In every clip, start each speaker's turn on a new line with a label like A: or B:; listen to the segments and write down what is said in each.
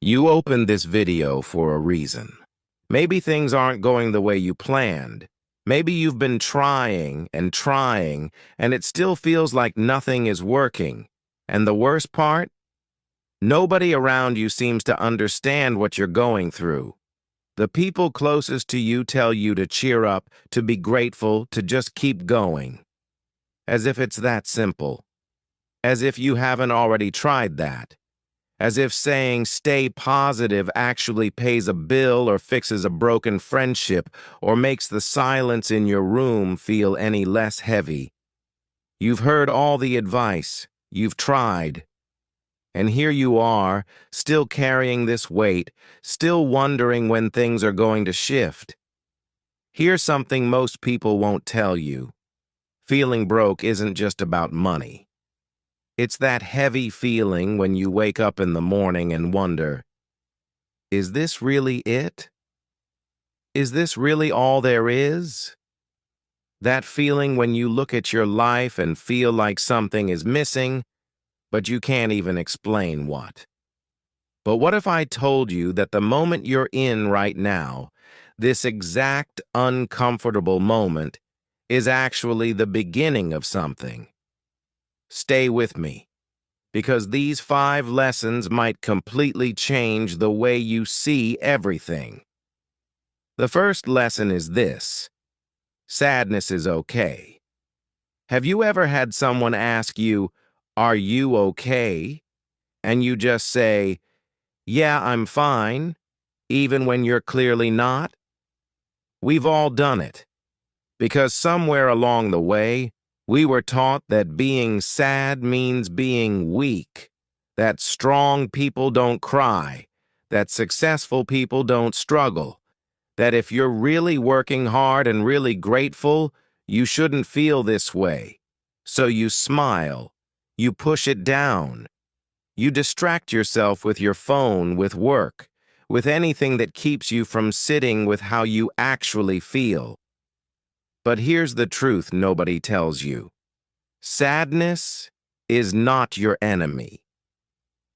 A: You opened this video for a reason. Maybe things aren't going the way you planned. Maybe you've been trying, and it still feels like nothing is working. And the worst part? Nobody around you seems to understand what you're going through. The people closest to you tell you to cheer up, to be grateful, to just keep going. As if it's that simple. As if you haven't already tried that. As if saying stay positive actually pays a bill or fixes a broken friendship or makes the silence in your room feel any less heavy. You've heard all the advice. You've tried. And here you are, still carrying this weight, still wondering when things are going to shift. Here's something most people won't tell you. Feeling broke isn't just about money. It's that heavy feeling when you wake up in the morning and wonder, is this really it? Is this really all there is? That feeling when you look at your life and feel like something is missing, but you can't even explain what. But what if I told you that the moment you're in right now, this exact uncomfortable moment, is actually the beginning of something? Stay with me, because these 5 lessons might completely change the way you see everything. The first lesson is this: sadness is okay. Have you ever had someone ask you, "Are you okay?" And you just say, "Yeah, I'm fine," even when you're clearly not? We've all done it, because somewhere along the way, we were taught that being sad means being weak, that strong people don't cry, that successful people don't struggle, that if you're really working hard and really grateful, you shouldn't feel this way. So you smile, you push it down, you distract yourself with your phone, with work, with anything that keeps you from sitting with how you actually feel. But here's the truth nobody tells you. Sadness is not your enemy.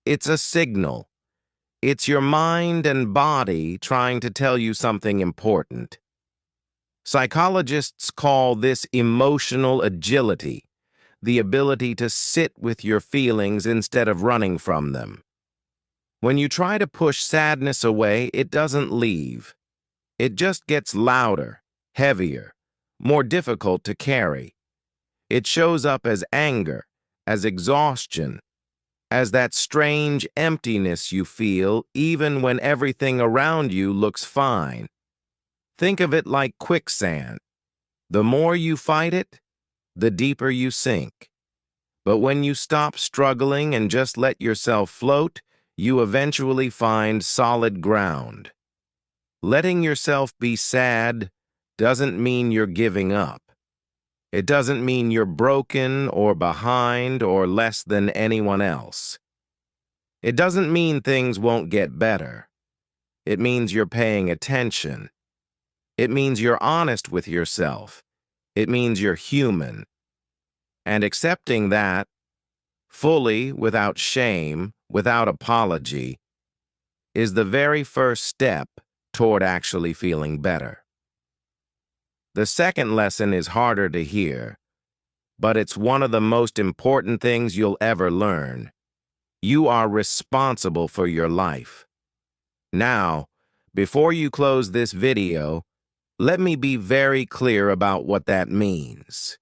A: It's a signal. It's your mind and body trying to tell you something important. Psychologists call this emotional agility, the ability to sit with your feelings instead of running from them. When you try to push sadness away, it doesn't leave. It just gets louder, heavier, more difficult to carry. It shows up as anger, as exhaustion, as that strange emptiness you feel even when everything around you looks fine. Think of it like quicksand. The more you fight it, the deeper you sink. But when you stop struggling and just let yourself float, you eventually find solid ground. Letting yourself be sad doesn't mean you're giving up. It doesn't mean you're broken or behind or less than anyone else. It doesn't mean things won't get better. It means you're paying attention. It means you're honest with yourself. It means you're human. And accepting that, fully, without shame, without apology, is the very first step toward actually feeling better. The second lesson is harder to hear, but it's one of the most important things you'll ever learn. You are responsible for your life. Now, before you close this video, let me be very clear about what that means.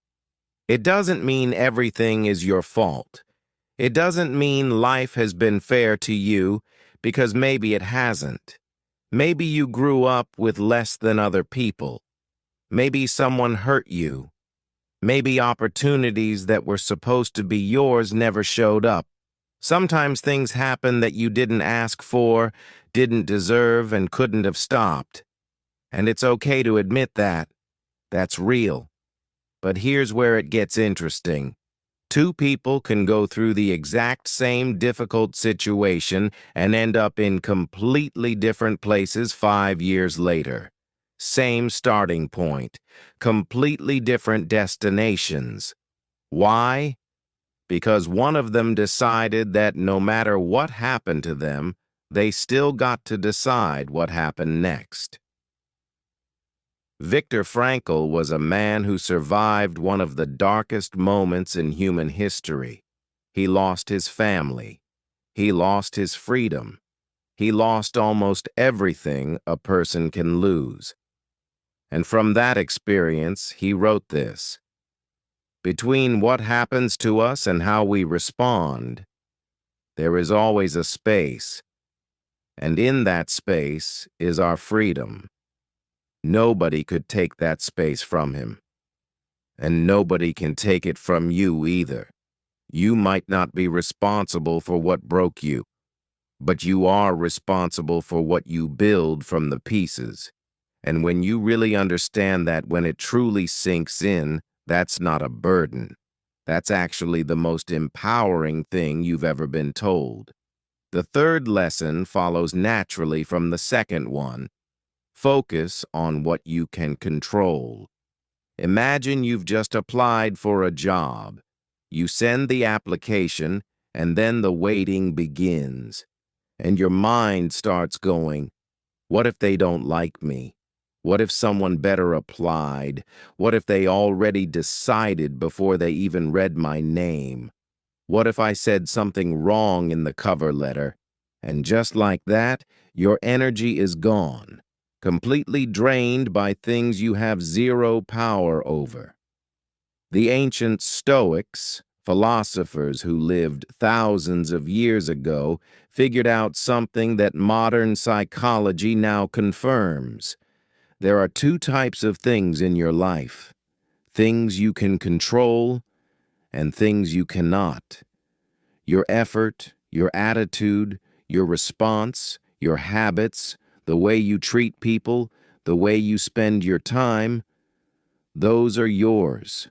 A: It doesn't mean everything is your fault. It doesn't mean life has been fair to you, because maybe it hasn't. Maybe you grew up with less than other people. Maybe someone hurt you. Maybe opportunities that were supposed to be yours never showed up. Sometimes things happen that you didn't ask for, didn't deserve, and couldn't have stopped. And it's okay to admit that. That's real. But here's where it gets interesting. 2 people can go through the exact same difficult situation and end up in completely different places 5 years later. Same starting point, completely different destinations. Why? Because one of them decided that no matter what happened to them, they still got to decide what happened next. Viktor Frankl was a man who survived one of the darkest moments in human history. He lost his family. He lost his freedom. He lost almost everything a person can lose. And from that experience, he wrote this: "Between what happens to us and how we respond, there is always a space, and in that space is our freedom. Nobody could take that space from him, and nobody can take it from you either. You might not be responsible for what broke you, but you are responsible for what you build from the pieces. And when you really understand that, when it truly sinks in, that's not a burden. That's actually the most empowering thing you've ever been told." The third lesson follows naturally from the second one. Focus on what you can control. Imagine you've just applied for a job. You send the application, and then the waiting begins. And your mind starts going, what if they don't like me? What if someone better applied? What if they already decided before they even read my name? What if I said something wrong in the cover letter? And just like that, your energy is gone, completely drained by things you have zero power over. The ancient Stoics, philosophers who lived thousands of years ago, figured out something that modern psychology now confirms. There are two types of things in your life: things you can control and things you cannot. Your effort, your attitude, your response, your habits, the way you treat people, the way you spend your time, those are yours.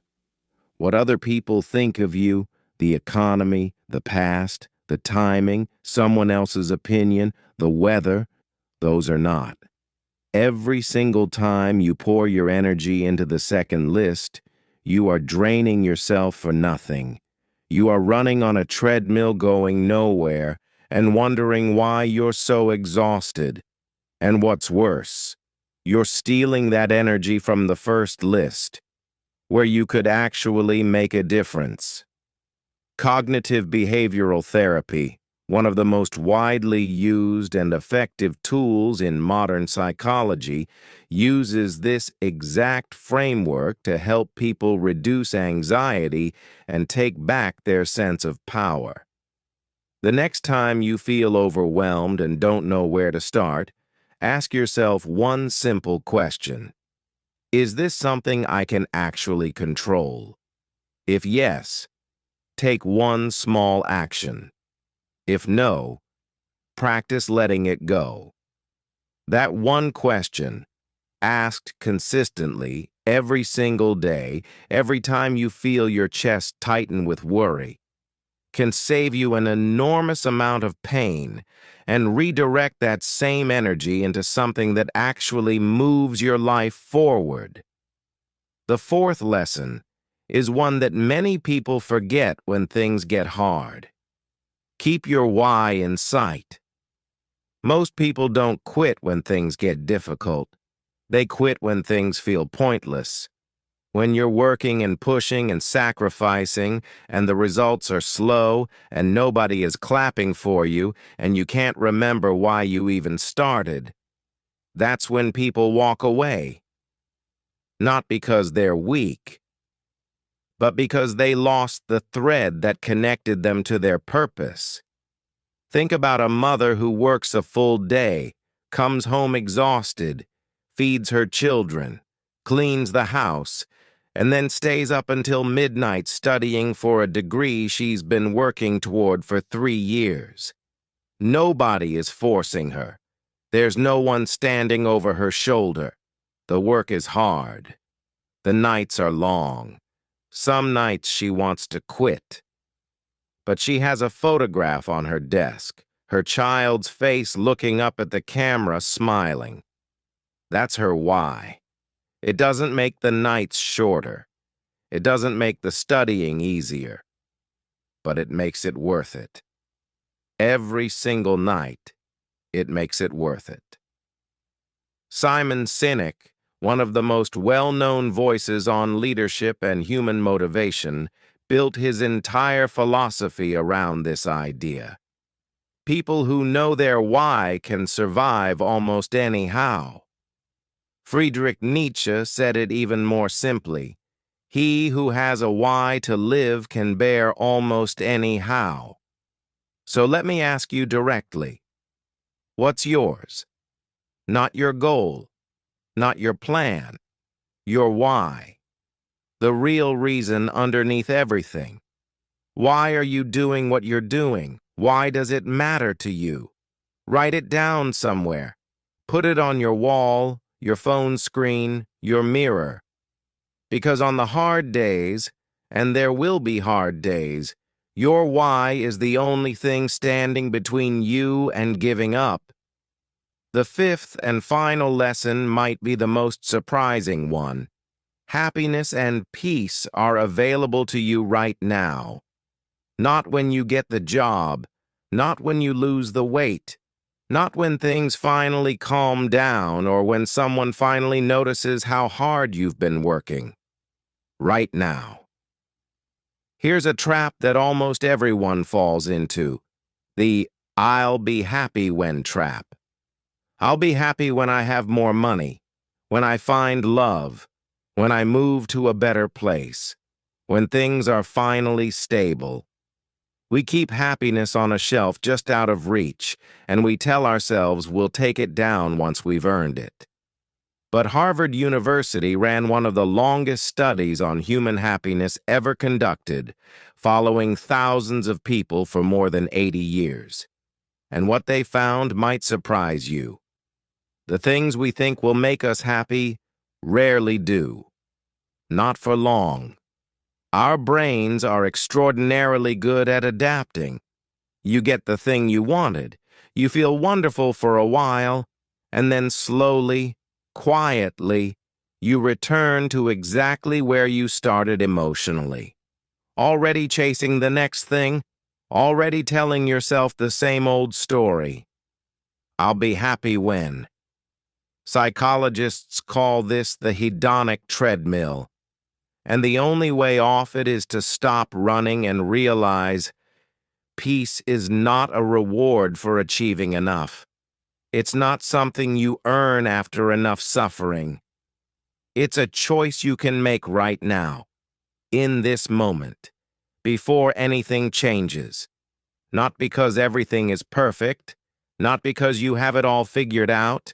A: What other people think of you, the economy, the past, the timing, someone else's opinion, the weather, those are not. Every single time you pour your energy into the second list, you are draining yourself for nothing. You are running on a treadmill going nowhere and wondering why you're so exhausted. And what's worse, you're stealing that energy from the first list, where you could actually make a difference. Cognitive behavioral therapy, one of the most widely used and effective tools in modern psychology, uses this exact framework to help people reduce anxiety and take back their sense of power. The next time you feel overwhelmed and don't know where to start, ask yourself one simple question: is this something I can actually control? If yes, take one small action. If no, practice letting it go. That one question, asked consistently every single day, every time you feel your chest tighten with worry, can save you an enormous amount of pain and redirect that same energy into something that actually moves your life forward. The fourth lesson is one that many people forget when things get hard. Keep your why in sight. Most people don't quit when things get difficult. They quit when things feel pointless. When you're working and pushing and sacrificing, and the results are slow, and nobody is clapping for you, and you can't remember why you even started, that's when people walk away. Not because they're weak, but because they lost the thread that connected them to their purpose. Think about a mother who works a full day, comes home exhausted, feeds her children, cleans the house, and then stays up until midnight studying for a degree she's been working toward for 3 years. Nobody is forcing her. There's no one standing over her shoulder. The work is hard. The nights are long. Some nights she wants to quit. But she has a photograph on her desk, her child's face looking up at the camera, smiling. That's her why. It doesn't make the nights shorter. It doesn't make the studying easier. But it makes it worth it. Every single night, it makes it worth it. Simon Sinek, one of the most well-known voices on leadership and human motivation, built his entire philosophy around this idea. People who know their why can survive almost anyhow. Friedrich Nietzsche said it even more simply. He who has a why to live can bear almost any how. So let me ask you directly, what's yours? Not your goal, not your plan, your why. The real reason underneath everything. Why are you doing what you're doing? Why does it matter to you? Write it down somewhere. Put it on your wall, your phone screen, your mirror. Because on the hard days, and there will be hard days, your why is the only thing standing between you and giving up. The fifth and final lesson might be the most surprising one. Happiness and peace are available to you right now. Not when you get the job, not when you lose the weight, not when things finally calm down or when someone finally notices how hard you've been working. Right now. Here's a trap that almost everyone falls into. The "I'll be happy when" trap. I'll be happy when I have more money, when I find love, when I move to a better place, when things are finally stable. We keep happiness on a shelf just out of reach, and we tell ourselves we'll take it down once we've earned it. But Harvard University ran one of the longest studies on human happiness ever conducted, following thousands of people for more than 80 years. And what they found might surprise you. The things we think will make us happy rarely do. Not for long. Our brains are extraordinarily good at adapting. You get the thing you wanted, you feel wonderful for a while, and then slowly, quietly, you return to exactly where you started emotionally. Already chasing the next thing, already telling yourself the same old story. I'll be happy when. Psychologists call this the hedonic treadmill. And the only way off it is to stop running and realize peace is not a reward for achieving enough. It's not something you earn after enough suffering. It's a choice you can make right now, in this moment, before anything changes. Not because everything is perfect, not because you have it all figured out,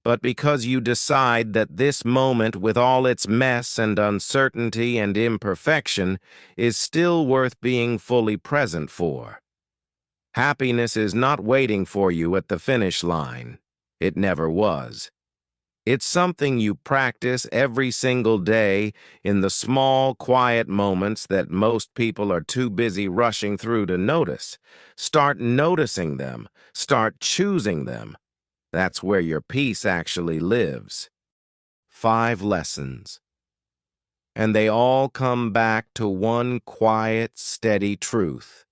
A: but because you decide that this moment, with all its mess and uncertainty and imperfection, is still worth being fully present for. Happiness is not waiting for you at the finish line. It never was. It's something you practice every single day in the small, quiet moments that most people are too busy rushing through to notice. Start noticing them. Start choosing them. That's where your peace actually lives. 5 lessons. And they all come back to one quiet, steady truth.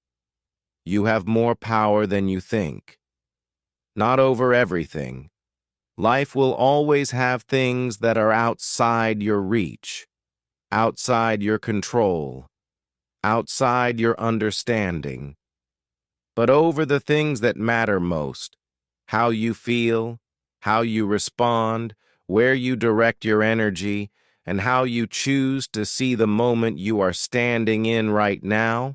A: You have more power than you think. Not over everything. Life will always have things that are outside your reach, outside your control, outside your understanding. But over the things that matter most, how you feel, how you respond, where you direct your energy, and how you choose to see the moment you are standing in right now,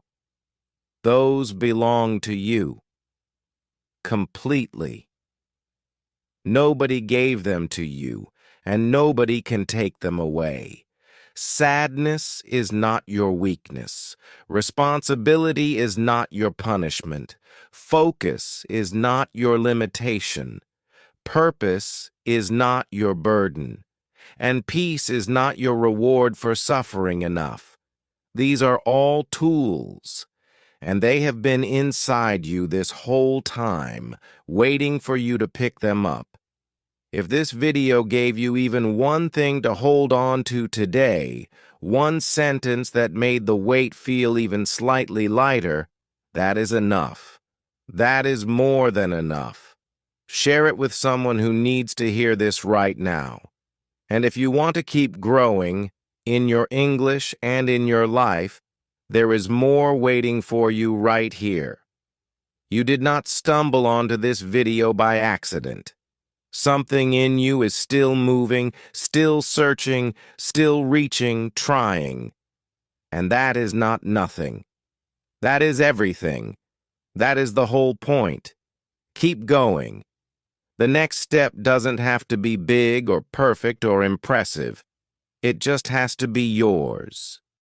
A: those belong to you. Completely. Nobody gave them to you, and nobody can take them away. Sadness is not your weakness. Responsibility is not your punishment. Focus is not your limitation. Purpose is not your burden. And peace is not your reward for suffering enough. These are all tools, and they have been inside you this whole time, waiting for you to pick them up. If this video gave you even one thing to hold on to today, one sentence that made the weight feel even slightly lighter, that is enough. That is more than enough. Share it with someone who needs to hear this right now. And if you want to keep growing in your English and in your life, there is more waiting for you right here. You did not stumble onto this video by accident. Something in you is still moving, still searching, still reaching, trying. And that is not nothing. That is everything. That is the whole point. Keep going. The next step doesn't have to be big or perfect or impressive. It just has to be yours.